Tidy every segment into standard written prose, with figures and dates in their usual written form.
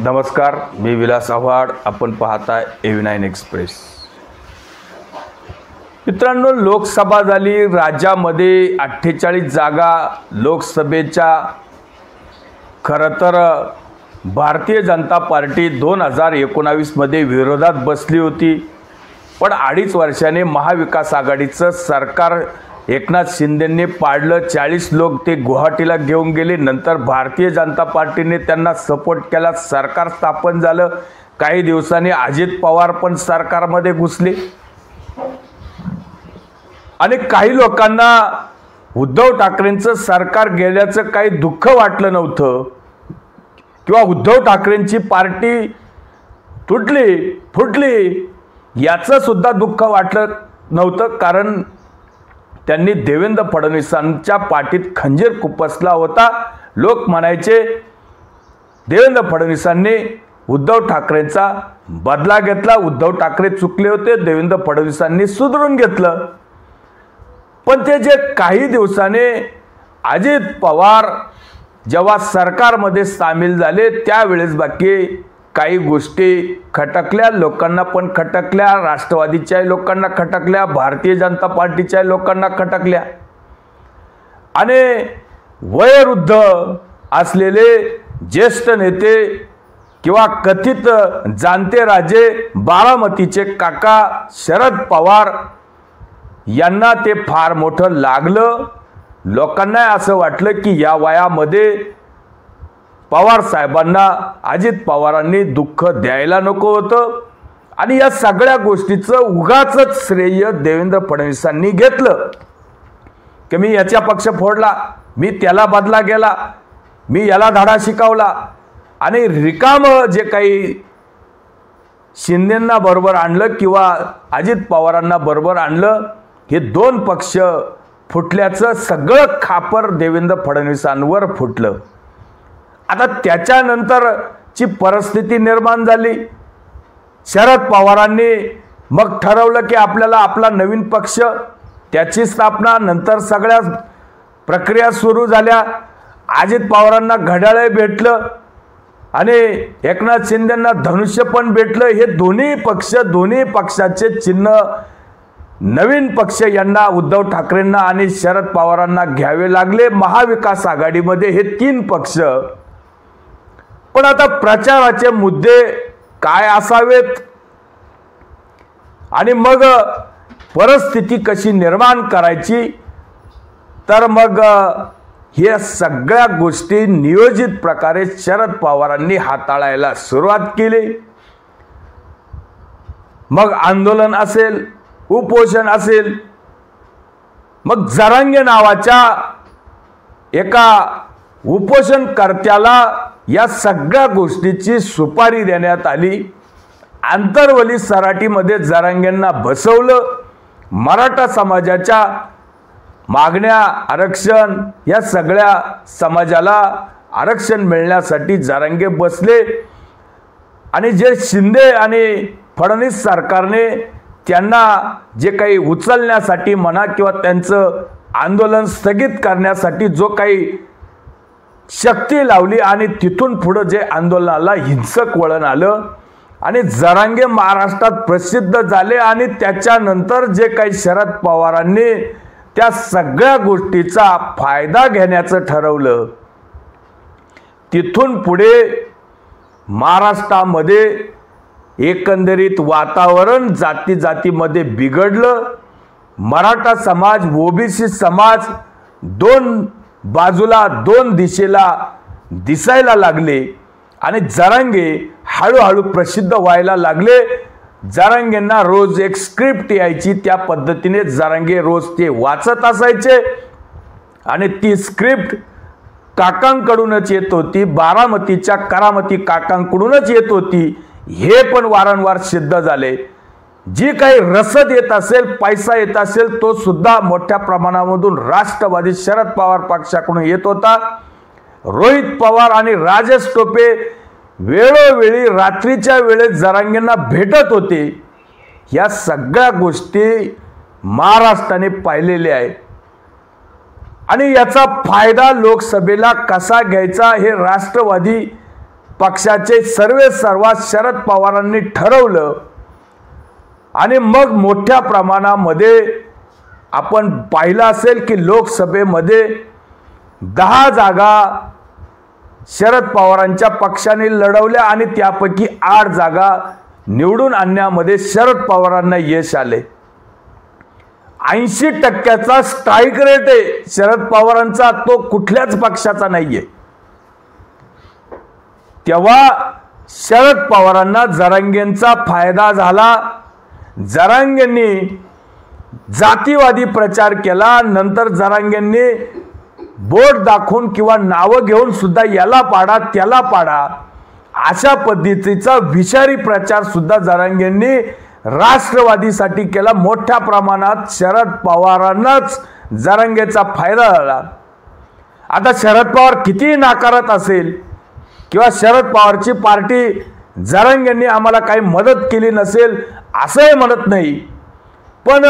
नमस्कार, मी विलास आव्हाड. आपण पाहताय AV9 एक्सप्रेस. मित्रांनो, लोकसभा झाली. राज्यामध्ये 48 जागा लोकसभेच्या. खरं तर भारतीय जनता पार्टी 2019 मध्ये विरोधात बसली होती, पण 2.5 वर्षाने महाविकास आघाडीचं सरकार एकनाथ शिंदेंनी पाडलं. 40 लोक ते गुवाहाटीला घेऊन गेले. नंतर भारतीय जनता पार्टीने त्यांना सपोर्ट केला. सरकार स्थापन झालं. काही दिवसांनी अजित पवार पण सरकारमध्ये घुसले आणि काही लोकांना उद्धव ठाकरेंचं सरकार गेल्याचं काही दुःख वाटलं नव्हतं किंवा उद्धव ठाकरेंची पार्टी फुटली याचं सुद्धा दुःख वाटलं नव्हतं. कारण त्यांनी देवेंद्र फडणवीसांच्या पाठीत खंजीर खुपसला होता. लोक म्हणायचे देवेंद्र फडणवीसांनी उद्धव ठाकरेंचा बदला घेतला. उद्धव ठाकरे चुकले होते, देवेंद्र फडणवीसांनी सुधारून घेतलं. पण ते जे काही दिवसाने अजित पवार जेव्हा सरकारमध्ये सामील झाले त्यावेळेस बाकी काही गोष्टी खटकल्या. लोकांना पण खटकल्या, राष्ट्रवादीच्या लोकांना खटकल्या, भारतीय जनता पार्टीच्या लोकांना खटकल्या. आणि वयोवृद्ध असलेले ज्येष्ठ नेते किंवा कथित जाणते राजे बारामतीचे काका शरद पवार यांना ते फार मोठं लागलं. लोकांना असं वाटलं की या वयामध्ये पवार साहेबांना अजित पवारांनी दुःख द्यायला नको होतं आणि या सगळ्या गोष्टीचं उगाचच श्रेय देवेंद्र फडणवीसांनी घेतलं की मी याचा पक्ष फोडला, मी त्याला बदला गेला, मी याला धडा शिकवला. आणि रिकाम जे काही शिंदेंना बरोबर आणलं किंवा अजित पवारांना बरोबर आणलं, हे दोन पक्ष फुटल्याचं सगळं खापर देवेंद्र फडणवीसांवर फुटलं. आता त्याच्यानंतरची परिस्थिती निर्माण झाली. शरद पवारांनी मग ठरवलं की आपल्याला आपला नवीन पक्ष, त्याची स्थापना. नंतर सगळ्या प्रक्रिया सुरू झाल्या. अजित पवारांना घड्याळ भेटलं आणि एकनाथ शिंदेंना धनुष्य पण भेटलं. हे दोन्ही पक्षाचे चिन्ह नवीन पक्ष यांना उद्धव ठाकरेंना आणि शरद पवारांना घ्यावे लागले. महाविकास आघाडीमध्ये हे 3 पक्ष. पण आता प्रचाराचे मुद्दे काय असावेत आणि मग परिस्थिती कशी निर्माण करायची, तर मग हे सगळ्या गोष्टी नियोजित प्रकारे शरद पवारांनी हाताळायला सुरुवात केली. मग आंदोलन असेल, उपोषण असेल, मग जरांगे नावाच्या एका उपोषणकर्त्याला या सगळ्या गोष्टीची सुपारी देण्यात आली. आंतरवली सराटीमध्ये जरांगेंना बसवलं. मराठा समाजाच्या मागण्या, आरक्षण, या सगळ्या समाजाला आरक्षण मिळण्यासाठी जरांगे बसले. आणि जे शिंदे आणि फडणवीस सरकारने त्यांना जे काही उचलण्यासाठी म्हणा किंवा त्यांचं आंदोलन स्थगित करण्यासाठी जो काही शक्ती लावली आणि तिथून पुढे जे आंदोलनाला हिंसक वळण आलं आणि जरांगे महाराष्ट्रात प्रसिद्ध झाले. आणि त्याच्यानंतर जे काही शरद पवारांनी त्या सगळ्या गोष्टीचा फायदा घेण्याचं ठरवलं, तिथून पुढे महाराष्ट्रामध्ये एकंदरीत वातावरण जातीमध्ये बिघडलं. मराठा समाज, ओबीसी समाज दोन बाजूला, दोन दिशेला दिसायला लागले आणि जरांगे हळूहळू प्रसिद्ध व्हायला लागले. जरांगेंना रोज एक स्क्रिप्ट यायची, त्या पद्धतीने जरांगे रोज ते वाचत असायचे आणि ती स्क्रिप्ट काकांकडूनच येत होती, बारामतीच्या करामती काकांकडूनच येत होती. हे पण वारंवार सिद्ध झाले. जी काही रसद येत असेल, पैसा येत असेल, तो सुद्धा मोठ्या प्रमाणामधून राष्ट्रवादी शरद पवार पक्षाकडून येत होता. रोहित पवार आणि राजेश टोपे वेळोवेळी रात्रीच्या वेळेत जरांगेंना भेटत होते. या सगळ्या गोष्टी महाराष्ट्राने पाहिलेल्या आहेत आणि याचा फायदा लोकसभेला कसा घ्यायचा हे राष्ट्रवादी पक्षाचे सर्वा शरद पवारांनी ठरवलं आणि मग मोठ्या प्रमाणामध्ये आपण पाहिलं असेल की लोकसभेमध्ये 10 जागा शरद पवारांच्या पक्षाने लढवल्या आणि त्यापैकी 8 जागा निवडून आणण्यामध्ये शरद पवारांना यश आले। 80% स्ट्राईक रेट आहे शरद पवारांचा, तो कुठल्याच पक्षाचा नाहीये। तेव्हा शरद पवारांना जरांगेंचा फायदा झाला। जरांगेंनी जातीवादी प्रचार केला, नंतर जरांगेंनी बोट दाखवून किंवा नावं घेऊन सुद्धा याला पाडा त्याला पाडा अशा पद्धतीचा विषारी प्रचार सुद्धा जरांगेंनी राष्ट्रवादीसाठी केला। मोठ्या प्रमाणात शरद पवारांनाच जरांगेचा फायदा झाला। आता शरद पवार किती नाकारत असेल किंवा शरद पवारची पार्टी जरांगेंनी आम्हाला काही मदत केली नसेल असंही म्हणत नाही, पण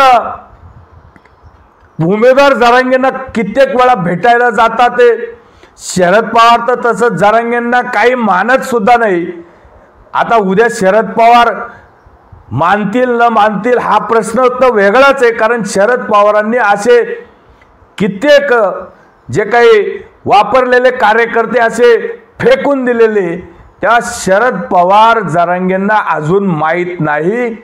उमेदवार जरांगेंना कित्येक वेळा भेटायला जातात ते शरद पवार तर तसं जरांगेंना काही मानत सुद्धा नाही। आता उद्या शरद पवार मानतील न मानतील हा प्रश्न तर वेगळाच आहे, कारण शरद पवारांनी असे कित्येक जे काही वापरलेले कार्यकर्ते असे फेकून दिलेले, त्या शरद पवार जरांगेंना अजून माहीत नाही।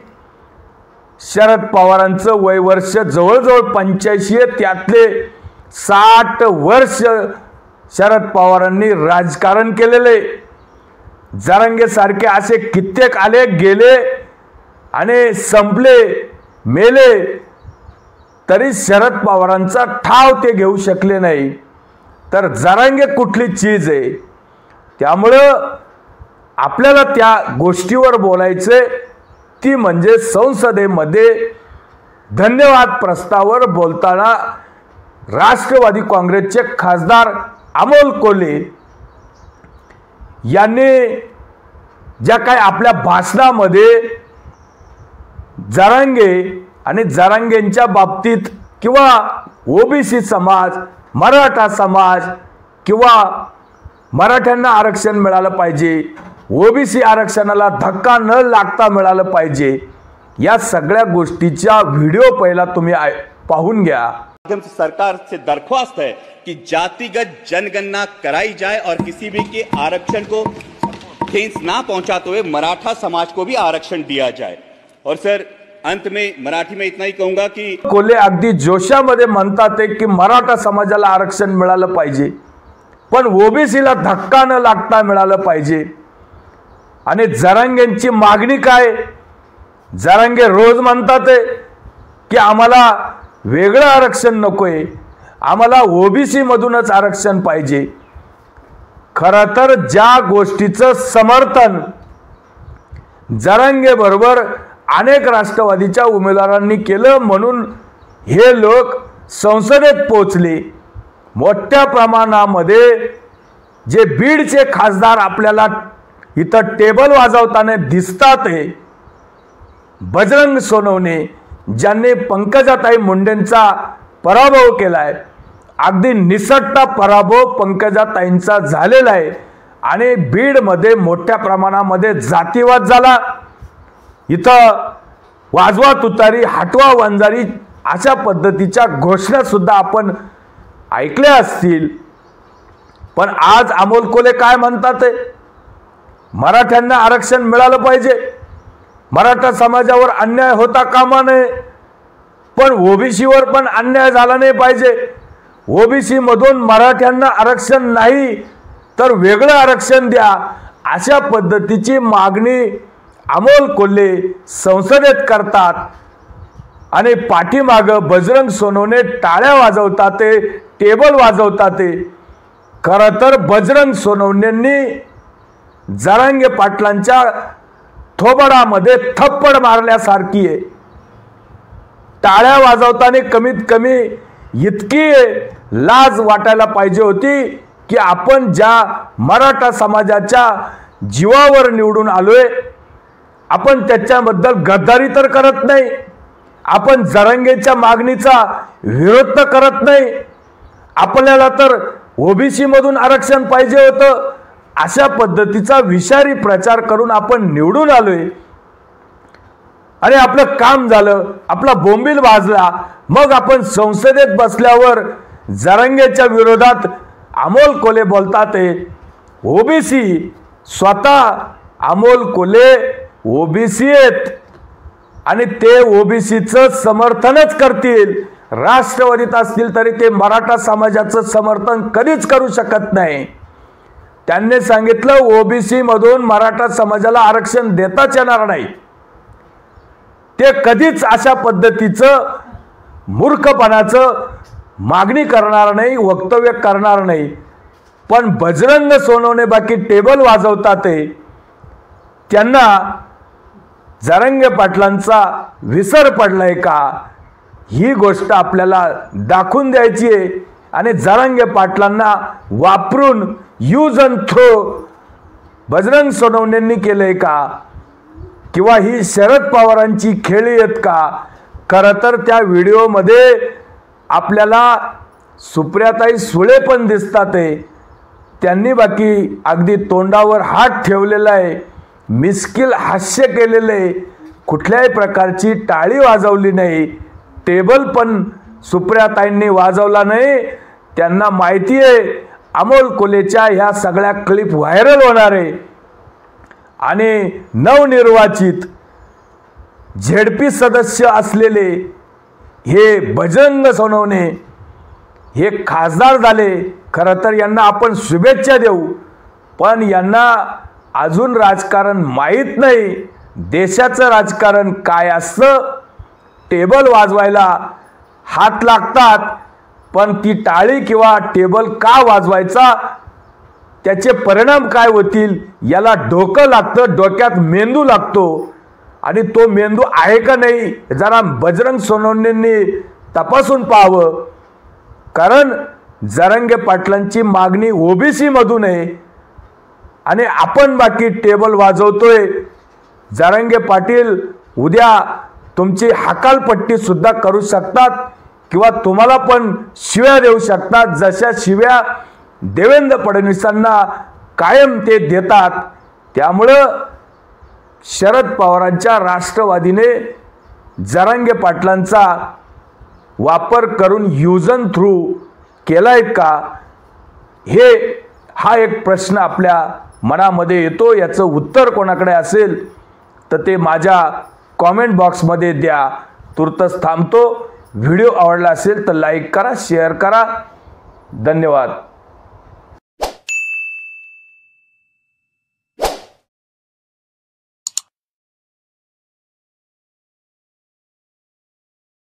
शरद पवारांचं वय वर्ष जवळजवळ 85 आहे, त्यातले 60 वर्ष शरद पवारांनी राजकारण केलेले। जरांगे सारखे असे कित्येक आले गेले आणि संपले मेले, तरी शरद पवारांचा ठाव ते घेऊ शकले नाही। तर जरांगे कुठली चीज आहे, त्यामुळं आपल्याला त्या गोष्टीवर बोलायचे, ती म्हणजे संसदेमध्ये धन्यवाद प्रस्तावावर बोलताना राष्ट्रवादी काँग्रेसचे खासदार अमोल कोल्हे यांनी ज्या काही आपल्या भाषणामध्ये जरांगे आणि जरांगेंच्या बाबतीत किंवा ओबीसी समाज, मराठा समाज किंवा मराठ्यांना आरक्षण मिळालं पाहिजे, ओबीसी आरक्षणाला धक्का न लागता मिळालं पाहिजे, या सगळ्या गोष्टीचा व्हिडिओ पहिला तुम्ही पाहून घ्या। सरकार से दरख्वास्त है कि जातिगत जनगणना कराई जाए और किसी भी के आरक्षण को ठेस ना पहुंचाते हुए मराठा समाज को भी आरक्षण दिया जाए। और सर अंत में मराठी में इतना ही कहूंगा की कोल्हे अगदी जोशामध्ये म्हणतात की मराठा समाजाला आरक्षण मिळालं पाहिजे, पण ओबीसीला धक्का न लागता मिळालं पाहिजे। आणि जरांगेंची मागणी काय? जरांगे रोज म्हणतात की आम्हाला वेगळं आरक्षण नकोय, आम्हाला ओबीसी मधूनच आरक्षण पाहिजे। खरं तर ज्या गोष्टीचं समर्थन जरांगे बरोबर अनेक राष्ट्रवादीच्या उमेदवारांनी केलं, म्हणून हे लोक संसदेत पोहोचले। मोठ्या प्रमाणामध्ये जे बीडचे खासदार आपल्याला इथं टेबल वाजवताना दिसतात, बजरंग सोनवणे ज्यांनी पंकजाताई मुंडेंचा पराभव केलाय, अगदी निसटता पराभव पंकजाताईंचा झालेला आहे आणि बीडमध्ये मोठ्या प्रमाणामध्ये जातीवाद झाला। इथं वाजवा तुतारी हटवा वंजारी अशा पद्धतीच्या घोषणा सुद्धा आपण ऐकल्या असतील, पण आज अमोल कोल्हे काय म्हणतात? मराठ्यांना आरक्षण मिळालं पाहिजे, मराठा समाजावर अन्याय होता कामा नये, पण ओबीसीवर पण अन्याय झाला नाही पाहिजे। ओबीसी मधून मराठ्यांना आरक्षण नाही तर वेगळं आरक्षण द्या, अशा पद्धतीची मागणी अमोल कोल्हे संसदेत करतात आणि पाठीमागं बजरंग सोनवणे टाळ्या वाजवतात, टेबल वाजवतात। खरं तर बजरंग सोनवणेंनी जरांगे पाटलांच्या थोबडामध्ये थप्पड मारल्यासारखी आहे। टाळ्या वाजवताना कमीत कमी इतकी लाज वाटायला पाहिजे होती की आपण ज्या मराठा समाजाच्या जीवावर निवडून आलोय, आपण त्याच्याबद्दल गद्दारी तर करत नाही, आपण जरांगेच्या मागणीचा विरोध तर करत नाही। आपल्याला तर ओबीसी मधून आरक्षण पाहिजे होतं, अशा पद्धतीचा विषारी प्रचार करून आपण निवडून आलोय आणि आपलं काम झालं, आपला बोंबील वाजला, मग आपण संसदेत बसल्यावर जरांगेच्या विरोधात अमोल कोल्हे बोलतात. ओबीसी स्वतः अमोल कोल्हे ओबीसी आहेत आणि ते ओबीसीचं समर्थनच करतील. राष्ट्रवादीत असतील तरी ते मराठा समाजाचं समर्थन कधीच करू शकत नाही. त्यांनी सांगितलं ओबीसी मधून मराठा समाजाला आरक्षण देताच येणार नाही. ते कधीच अशा पद्धतीचं मूर्खपणाचं मागणी करणार नाही, वक्तव्य करणार नाही. पण बजरंग सोनवणे बाकी टेबल वाजवतात. त्यांना जरांगे पाटलांचा विसर पडलाय का ही गोष्ट आपल्याला दाखवून द्यायची आहे. आणि जरांगे पाटलांना वापरून यूज अँड थ्रो बजरंग सोनवणेंनी केलंय का, किंवा ही शरद पवारांची खेळी आहेत का. खरं तर त्या व्हिडिओमध्ये आपल्याला सुप्रियाताई सुळे पण दिसतात. त्यांनी बाकी अगदी तोंडावर हात ठेवलेला आहे, मिस्किल हास्य केलेलं आहे, कुठल्याही प्रकारची टाळी वाजवली नाही. टेबल पण सुप्रियाताईंनी वाजवला नाही. त्यांना माहिती आहे अमोल कोल्हेच्या ह्या सगळ्या क्लिप व्हायरल होणार आहे आणि नवनिर्वाचित झेडपी सदस्य असलेले हे बजरंग सोनवणे हे खासदार झाले. खरं तर यांना आपण शुभेच्छा देऊ, पण यांना अजून राजकारण माहीत नाही. देशाचं राजकारण काय असतं. टेबल वाजवायला हात लागतात, पण ती टाळी किंवा टेबल का वाजवायचा, त्याचे परिणाम काय होतील याला डोकं लागतं, डोक्यात मेंदू लागतो. आणि तो मेंदू आहे का नाही जरा बजरंग सोनवणेंनी तपासून पाहावं. कारण जरांगे पाटलांची मागणी ओबीसी मधून आहे आणि आपण बाकी टेबल वाजवतोय. जरांगे पाटील उद्या तुमची हकालपट्टी सुद्धा करू शकतात किंवा तुम्हाला पण शिव्या देऊ शकतात, जशा शिव्या देवेंद्र फडणवीसांना कायम ते देतात. त्यामुळं शरद पवारांच्या राष्ट्रवादीने जरांगे पाटलांचा वापर करून यूज अँड थ्रू केलाय का, हा एक प्रश्न आपल्या मनामध्ये येतो. याचं उत्तर कोणाकडे असेल तर ते माझ्या कॉमेंट बॉक्समध्ये द्या. तुर्तच थांबतो. व्हिडिओ आवडला असेल तर लाईक करा, शेअर करा. धन्यवाद.